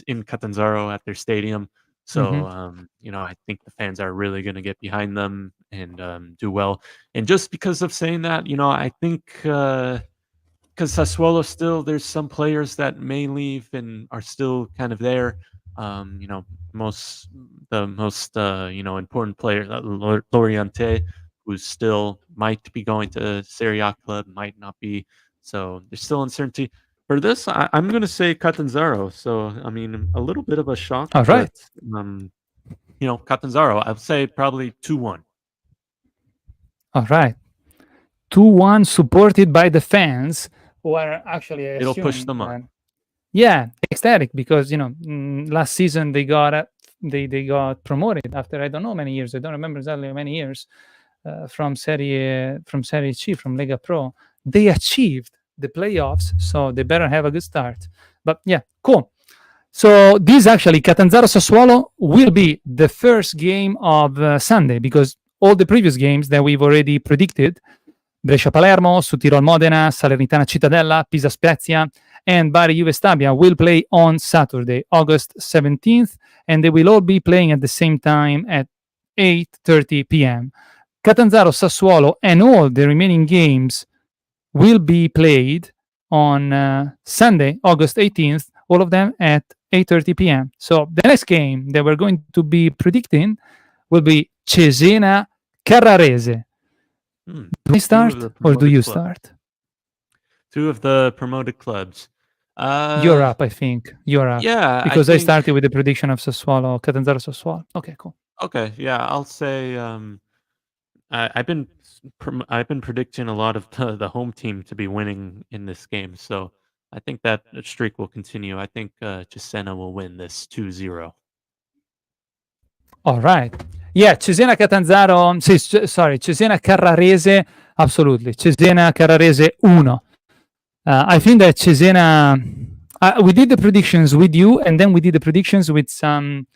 in Catanzaro at their stadium. So, I think the fans are really going to get behind them and do well. And just because of saying that, I think because Sassuolo still, there's some players that may leave and are still kind of there. The most important player, Loriente, who still might be going to Serie A club, might not be. So there's still uncertainty. For this, I'm going to say Catanzaro. So, a little bit of a shock. All right. But, Catanzaro, I'll say probably 2-1. All right. 2-1 supported by the fans who are actually It'll push them up. Yeah, ecstatic because, last season they got promoted after I don't know many years. I don't remember exactly how many years from Serie C, from Lega Pro. They achieved the playoffs, so they better have a good start. But yeah, cool. So this actually, Catanzaro Sassuolo, will be the first game of Sunday because all the previous games that we've already predicted, Brescia Palermo, Südtirol Modena, Salernitana Cittadella, Pisa Spezia, and Bari Juve Stabia will play on Saturday, August 17th, and they will all be playing at the same time at 8:30 p.m. Catanzaro Sassuolo and all the remaining games will be played on Sunday, August 18th, all of them at 8:30 p.m. So the next game that we're going to be predicting will be Cesena Carrarese. Do we start or do you start? 2 of the promoted clubs. You're up, I think. You're up. Yeah, because I started with the prediction of Sassuolo, Catanzaro Sassuolo. Okay, cool. Okay, yeah, I'll say I've been predicting a lot of the home team to be winning in this game, so I think that streak will continue. I think Cesena will win this 2-0. All right. Yeah, Cesena Catanzaro. Cesena Carrarese. Absolutely. Cesena Carrarese 1. I think that Cesena. We did the predictions with you, and then we did the predictions with some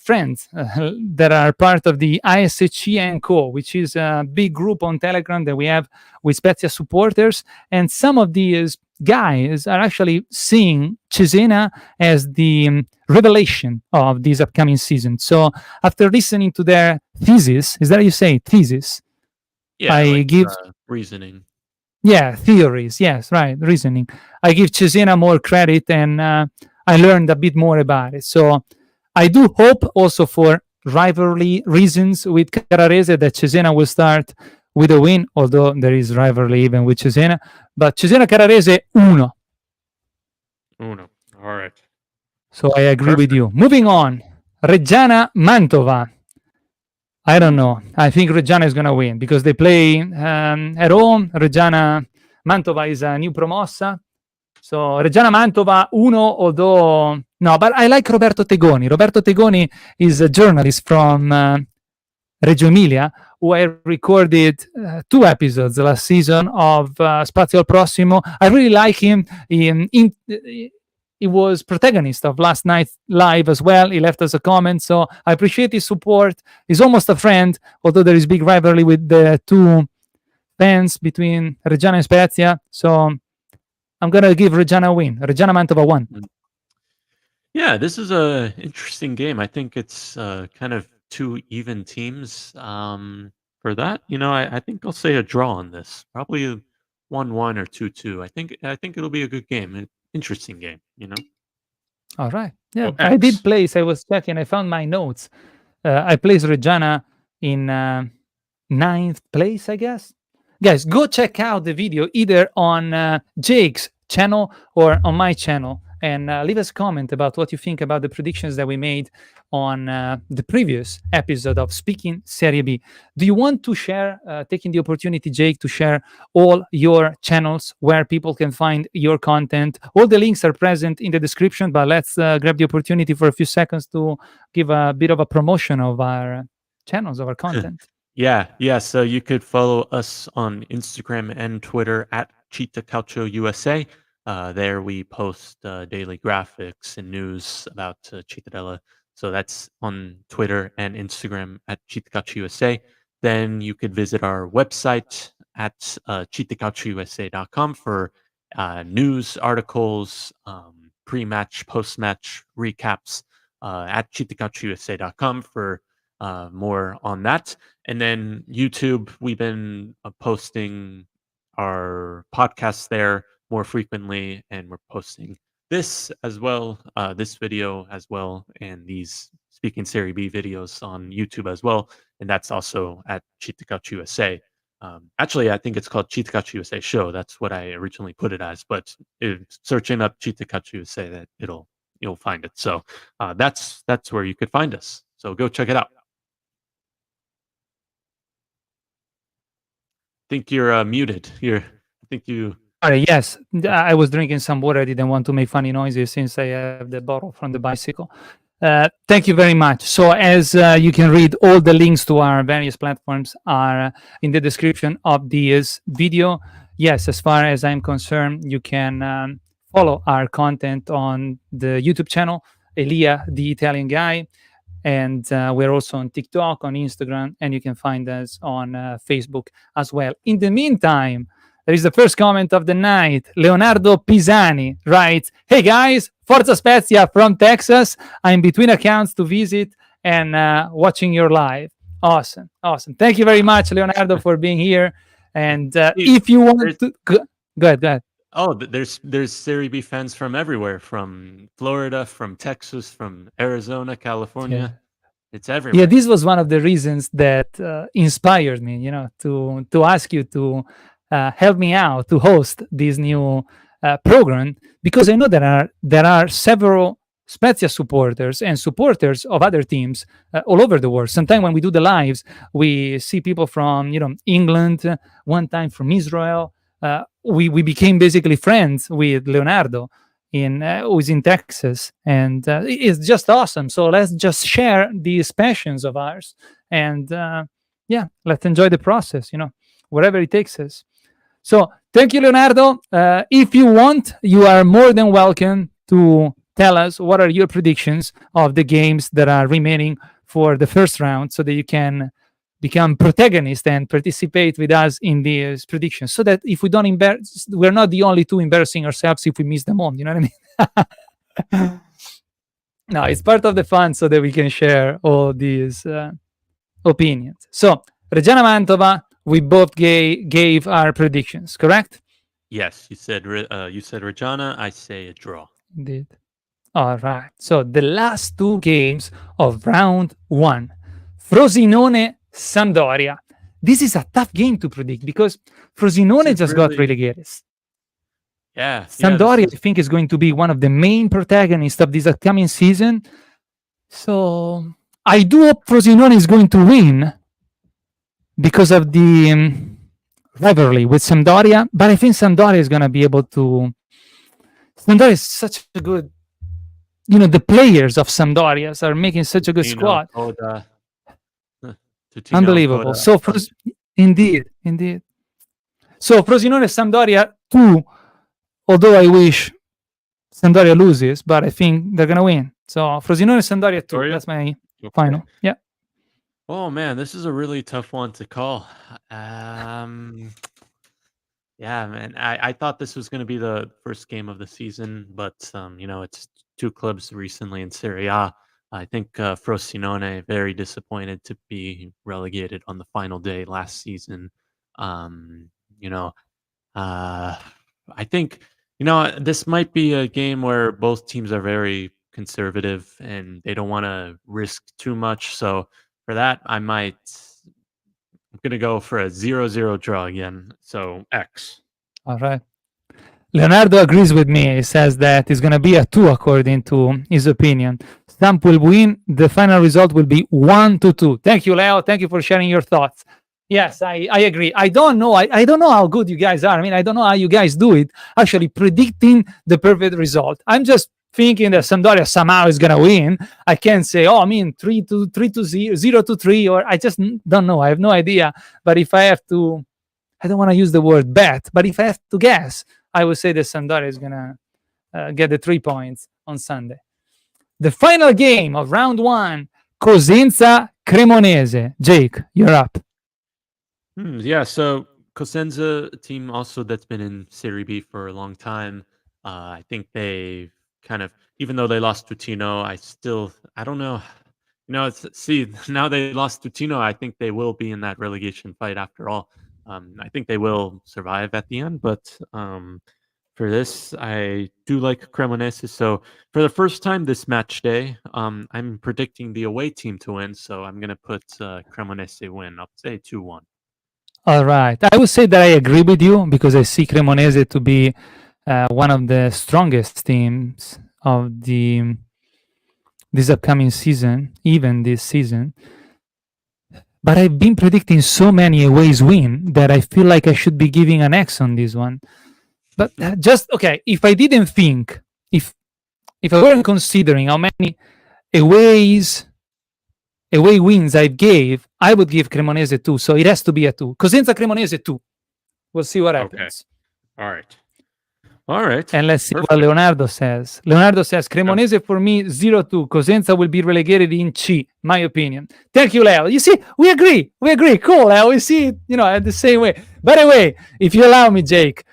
friends that are part of the ISC & Co, which is a big group on Telegram that we have with Spezia supporters. And some of these guys are actually seeing Cesena as the revelation of this upcoming season. So after listening to their thesis, is that how you say thesis? Yeah, I give reasoning. Yeah, theories. Yes, right. Reasoning. I give Cesena more credit and I learned a bit more about it. So I do hope also for rivalry reasons with Carrarese that Cesena will start with a win, although there is rivalry even with Cesena. But Cesena Carrarese 1. 1. All right. So I agree with you. Moving on. Reggiana Mantova. I don't know. I think Reggiana is going to win because they play at home. Reggiana Mantova is a new promossa. So Reggiana Mantova 1, although... No, but I like Roberto Tegoni. Roberto Tegoni is a journalist from Reggio Emilia who I recorded 2 episodes last season of Spazio al Prossimo. I really like him. he was protagonist of last night's live as well. He left us a comment, so I appreciate his support. He's almost a friend, although there is big rivalry with the two fans between Reggiana and Spezia. So I'm gonna give Reggiana a win. Reggiana Mantova won. Yeah, this is a interesting game. I think it's kind of two even teams. For that, I think I'll say a draw on this. Probably a 1-1 or 2-2. I think it'll be a good game. An interesting game. All right. Yeah, So I did X. place. I was checking. I found my notes. I placed Reggiana in 9th place, I guess. Guys, go check out the video either on Jake's channel or on my channel, and leave us a comment about what you think about the predictions that we made on the previous episode of Speaking Serie B. Do you want to share, taking the opportunity, Jake, to share all your channels where people can find your content? All the links are present in the description, but let's grab the opportunity for a few seconds to give a bit of a promotion of our channels, of our content. Yeah. So you could follow us on Instagram and Twitter at CittaCalcioUsa. There we post daily graphics and news about Cittadella. So that's on Twitter and Instagram at CittaCalcioUsa. Then you could visit our website at CittaCalcioUsa.com for news, articles, pre-match, post-match recaps, at CittaCalcioUsa.com for more on that. And then YouTube, we've been posting our podcasts there more frequently, and we're posting this as well, this video as well, and these Speaking Serie B videos on YouTube as well. And that's also at CittaCalcioUsa. Actually, I think it's called CittaCalcioUsa Show. That's what I originally put it as, but searching up CittaCalcioUsa, that you'll find it. So that's where you could find us. So go check it out. Think you're muted. I think you. Sorry, yes, I was drinking some water. I didn't want to make funny noises since I have the bottle from the bicycle. Thank you very much. So as you can read, all the links to our various platforms are in the description of this video. Yes, as far as I'm concerned, you can follow our content on the YouTube channel, Elia, the Italian guy. And we're also on TikTok, on Instagram, and you can find us on Facebook as well. In the meantime, there is the first comment of the night. Leonardo Pisani writes, "Hey guys, Forza Spezia from Texas. I'm between accounts to visit and watching your live." Awesome. Thank you very much, Leonardo, for being here. And if you want to... Go ahead. Oh, there's Serie B fans from everywhere, from Florida, from Texas, from Arizona, California. Yeah. It's everywhere. Yeah, this was one of the reasons that inspired me, to ask you to help me out to host this new program, because I know there are several Spezia supporters and supporters of other teams all over the world. Sometimes when we do the lives, we see people from England, one time from Israel. We became basically friends with Leonardo, who's in Texas, and it's just awesome. So let's just share these passions of ours, and let's enjoy the process, wherever it takes us. So thank you, Leonardo. If you want, you are more than welcome to tell us what are your predictions of the games that are remaining for the first round, so that you can become protagonist and participate with us in these predictions, so that if we don't embarrass, we're not the only two embarrassing ourselves if we miss them all. You know what I mean? No, it's part of the fun, so that we can share all these opinions. So Reggiana Mantova, we both gave our predictions, correct? Yes, you said Reggiana. I say a draw. Indeed. All right. So the last two games of round one, Frosinone Sampdoria. This is a tough game to predict because Frosinone just got relegated. Yeah. Sampdoria, I think, is going to be one of the main protagonists of this upcoming season. So I do hope Frosinone is going to win because of the rivalry with Sampdoria, but I think Sampdoria is going to be able to... Sampdoria is such a good... the players of Sampdoria are making such a good squad. Unbelievable. So, indeed. So, Frosinone Sampdoria 2, although I wish Sampdoria loses, but I think they're gonna win. So Frosinone Sampdoria 2. Victoria? That's my Okay. final. Yeah. Oh man, this is a really tough one to call. Um, yeah, man. I thought this was going to be the first game of the season, but it's two clubs recently in Serie A. I think Frosinone very disappointed to be relegated on the final day last season. Um, you know, uh, I think this might be a game where both teams are very conservative and they don't want to risk too much. So for that, I'm gonna go for a 0-0 draw again. So X. All right. Leonardo agrees with me. He says that it's going to be a 2 according to his opinion. Stamp will win. The final result will be 1-2. Thank you, Leo. Thank you for sharing your thoughts. Yes, I agree. I don't know. I don't know how good you guys are. I mean, I don't know how you guys do it, actually predicting the perfect result. I'm just thinking that Sampdoria somehow is going to win. I can't say, oh, I mean, 3-0, 0-3, or I just don't know. I have no idea. But if I have to, I don't want to use the word bet, but if I have to guess, I would say that Sampdoria is going to get the 3 points on Sunday. The final game of round 1, Cosenza Cremonese. Jake, you're up. Yeah, so Cosenza, a team also that's been in Serie B for a long time. I think they kind of, even though they lost to Tino, I don't know. See, now they lost to Tino, I think they will be in that relegation fight after all. I think they will survive at the end, but for this, I do like Cremonese. So for the first time this match day, I'm predicting the away team to win. So I'm going to put Cremonese win. I'll say 2-1. All right. I would say that I agree with you because I see Cremonese to be one of the strongest teams of this upcoming season, even this season. But I've been predicting so many aways win that I feel like I should be giving an X on this one. But just okay, if I didn't think, if I weren't considering how many away wins I gave, I would give Cremonese 2. So it has to be a 2. Cosenza Cremonese 2. We'll see what happens. Okay. All right. And let's see what Leonardo says. Leonardo says Cremonese for me 0-2. Cosenza will be relegated in C, my opinion. Thank you, Leo. You see, we agree. Cool, Leo. We see it, the same way. By the way, if you allow me, Jake,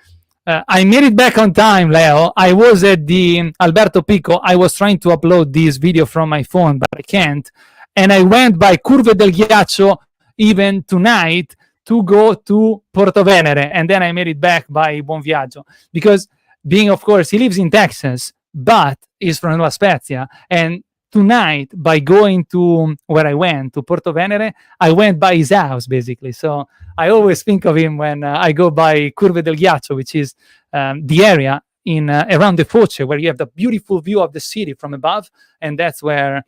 I made it back on time, Leo. I was at the Alberto Pico. I was trying to upload this video from my phone, but I can't. And I went by Curve del Ghiaccio even tonight to go to Porto Venere. And then I made it back by Buon Viaggio. Because being, of course, he lives in Texas, but he's from La Spezia. And tonight, by going to where I went, to Porto Venere, I went by his house, basically. So I always think of him when I go by Curve del Ghiaccio, which is the area in around the Foce, where you have the beautiful view of the city from above. And that's where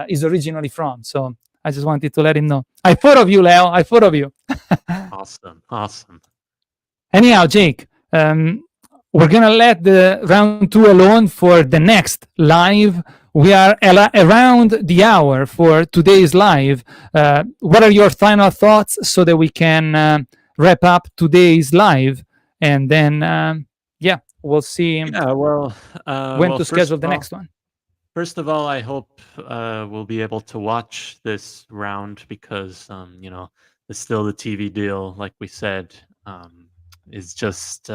he's originally from. So I just wanted to let him know. I thought of you, Leo. I thought of you. Awesome. Anyhow, Jake, we're going to let the round 2 alone for the next live. We are around the hour for today's live. What are your final thoughts so that we can wrap up today's live? And then, we'll see when to schedule the next one. First of all, I hope we'll be able to watch this round because, it's still the TV deal, like we said, is just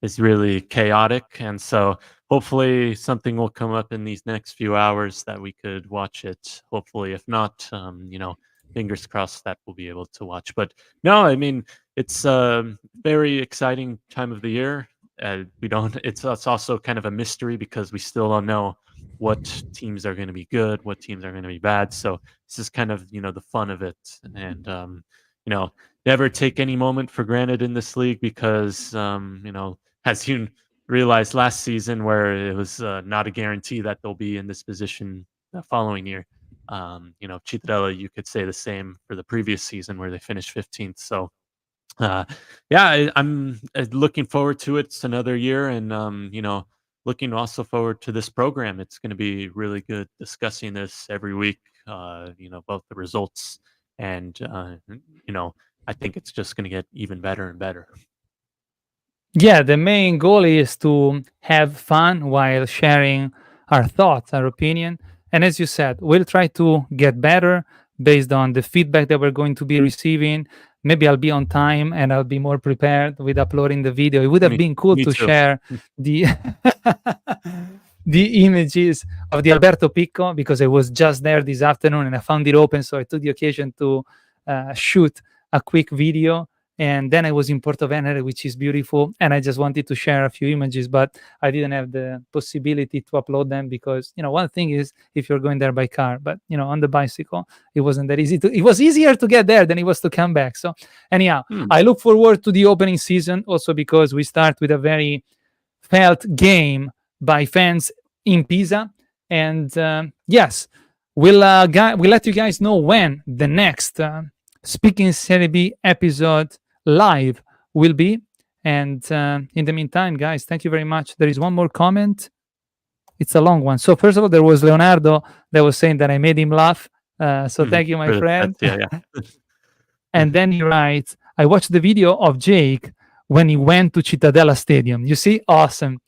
is really chaotic. And so hopefully something will come up in these next few hours that we could watch it. Hopefully, if not, fingers crossed that we'll be able to watch. But no, I mean, it's a very exciting time of the year. It's also kind of a mystery because we still don't know what teams are going to be good, what teams are going to be bad. So this is kind of, the fun of it. And, never take any moment for granted in this league because, as you realized last season where it was not a guarantee that they'll be in this position the following year. Cittadella, you could say the same for the previous season where they finished 15th. So, I'm looking forward to it. It's another year and, looking also forward to this program. It's going to be really good discussing this every week, both the results and, I think it's just going to get even better and better. Yeah, the main goal is to have fun while sharing our thoughts, our opinion. And as you said, we'll try to get better based on the feedback that we're going to be receiving. Maybe I'll be on time and I'll be more prepared with uploading the video. It would have Me, been cool me to too. share the the images of the Alberto Picco because I was just there this afternoon and I found it open, so I took the occasion to shoot a quick video. And then I was in Porto Venere, which is beautiful, and I just wanted to share a few images, but I didn't have the possibility to upload them because, one thing is if you're going there by car, but on the bicycle it wasn't that easy to. It was easier to get there than it was to come back. So anyhow, Hmm. I look forward to the opening season also because we start with a very felt game by fans in Pisa. And yes, we'll let you guys know when the next Speaking Serie B episode live will be. And in the meantime, guys, thank you very much. There is one more comment. It's a long one. So first of all, there was Leonardo that was saying that I made him laugh. So Mhm. thank you, my For the friend. pets, yeah. And then he writes, I watched the video of Jake when he went to Cittadella Stadium. You see? Awesome.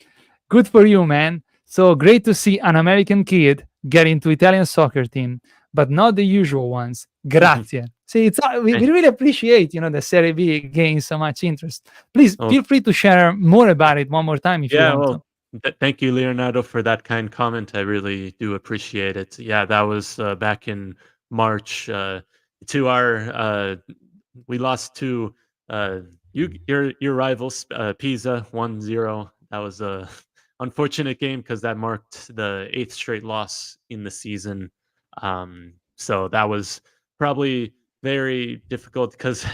Good for you, man. So great to see an American kid get into Italian soccer team, but not the usual ones. Mhm. Grazie. See, we Thank- really appreciate, the Serie B gains so much interest. Please Oh, feel free to share more about it one more time if you yeah, want to. well, thank you, Leonardo, for that kind comment. I really do appreciate it. Yeah, that was back in March. To our, we lost to your rivals, Pisa 1-0. That was a unfortunate game because that marked the eighth straight loss in the season. So that was probably very difficult because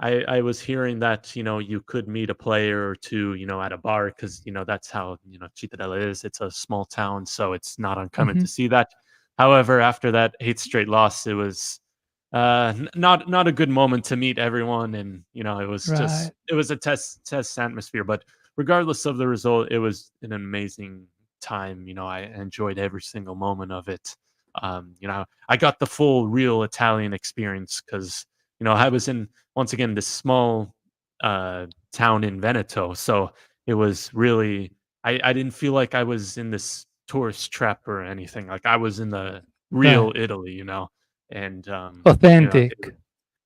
I was hearing that, you could meet a player or two, at a bar because, that's how, Cittadella is. It's a small town, so it's not uncommon Mhm. to see that. However, after that eighth straight loss, it was not a good moment to meet everyone, and Right. it was a test atmosphere. But regardless of the result, it was an amazing time. I enjoyed every single moment of it. I got the full real Italian experience because I was in, once again, this small town in Veneto, so it was really, I didn't feel like I was in this tourist trap or anything. Like I was in the Right. real Italy, and Authentic.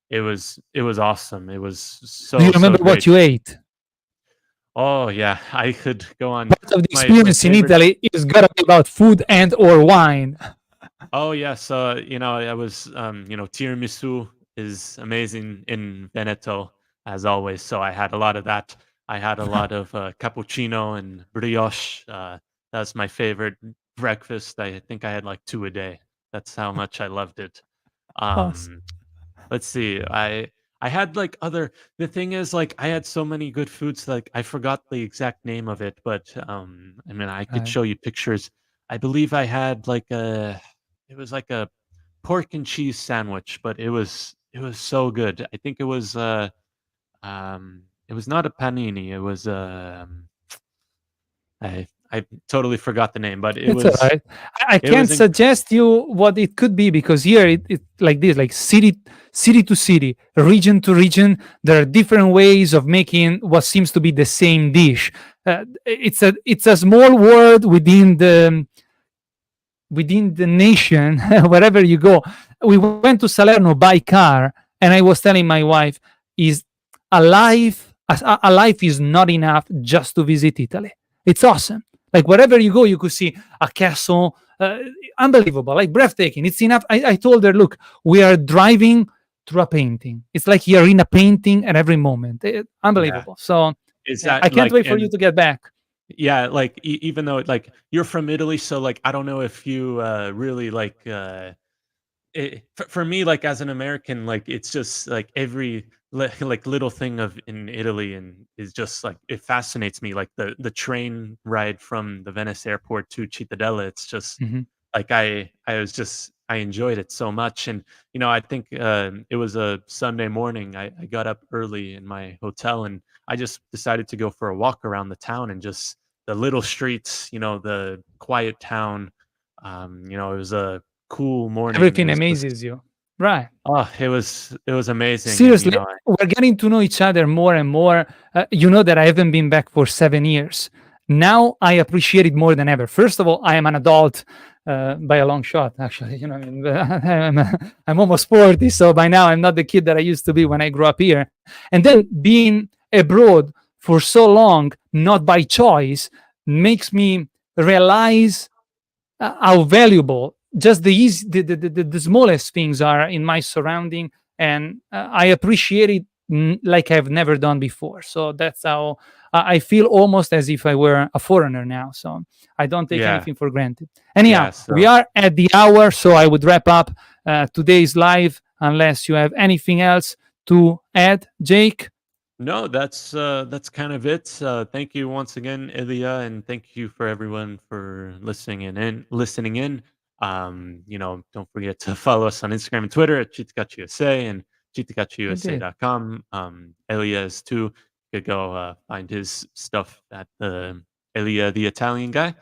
it was awesome. It was Do you so remember what great. you ate? Oh yeah, I could go on. Part of the My experience in favorite. Italy is gotta be about food and or wine. Oh yes, I was tiramisu is amazing in Veneto as always. So I had a lot of that. I had a lot of cappuccino and brioche. That's my favorite breakfast. I think I had like two a day. That's how much I loved it. Awesome. Um, let's see. I had like other. The thing is, like, I had so many good foods. Like I forgot the exact name of it, but I mean, I could Right. show you pictures. I believe I had like a. It was like a pork and cheese sandwich, but it was so good. I think it was not a panini. It was I totally forgot the name, but It's all right. I it can't was in. suggest you what it could be because here it like this, like city to city, region to region. There are different ways of making what seems to be the same dish. It's a small world within the nation. Wherever you go, we went to Salerno by car, and I was telling my wife, "Is a life is not enough just to visit Italy. It's awesome. Like wherever you go, you could see a castle. Unbelievable, like breathtaking. It's enough." I told her, "Look, we are driving through a painting. It's like you're in a painting at every moment. Yeah. Unbelievable." So Is yeah, I that can't like wait for you and to get back. Yeah, like even though like you're from Italy, so like I don't know if you really like for me, like as an American, like it's just like every like little thing of in Italy and is just like it fascinates me. Like the train ride from the Venice airport to Cittadella, it's just Mhm. like I enjoyed it so much. And I think it was a Sunday morning. I got up early in my hotel and I just decided to go for a walk around the town and just the little streets, the quiet town. It was a cool morning. It Everything was just amazes you. Right. Oh, it was amazing, and Seriously, I we're getting to know each other more and more. You know that I haven't been back for 7 years. Now I appreciate it more than ever. First of all, I am an adult by a long shot, actually. You know, I mean, I'm almost 40, so by now I'm not the kid that I used to be when I grew up here. And then being abroad for so long, not by choice, makes me realize how valuable just the easy, the smallest things are in my surrounding, and I appreciate it like I've never done before. So that's how I feel, almost as if I were a foreigner now. So I don't take yeah, anything for granted. Anyhow, yeah, we so are at the hour, so I would wrap up today's live unless you have anything else to add, Jake. no, that's kind of it. Thank you once again, Ilya, and thank you for everyone for listening in. Don't forget to follow us on Instagram and Twitter at CittaCalcioUsa and Indeed, CittaCalcioUsa.com. Elia is too. You could go find his stuff at the Elia the Italian guy,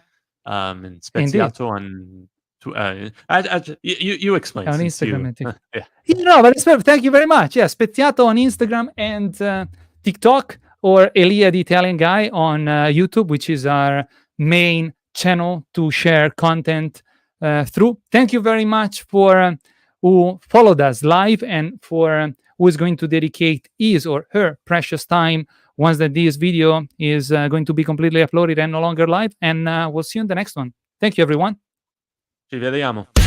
and indeed. Speziato on. You explain On since Instagram you and TikTok. yeah. But it's perfect. Thank you very much. Yeah, Speziato on Instagram and TikTok, or Elia the Italian guy on YouTube, which is our main channel to share content through. Thank you very much for who followed us live, and for who is going to dedicate his or her precious time once that this video is going to be completely uploaded and no longer live. And we'll see you in the next one. Thank you, everyone. Ci vediamo.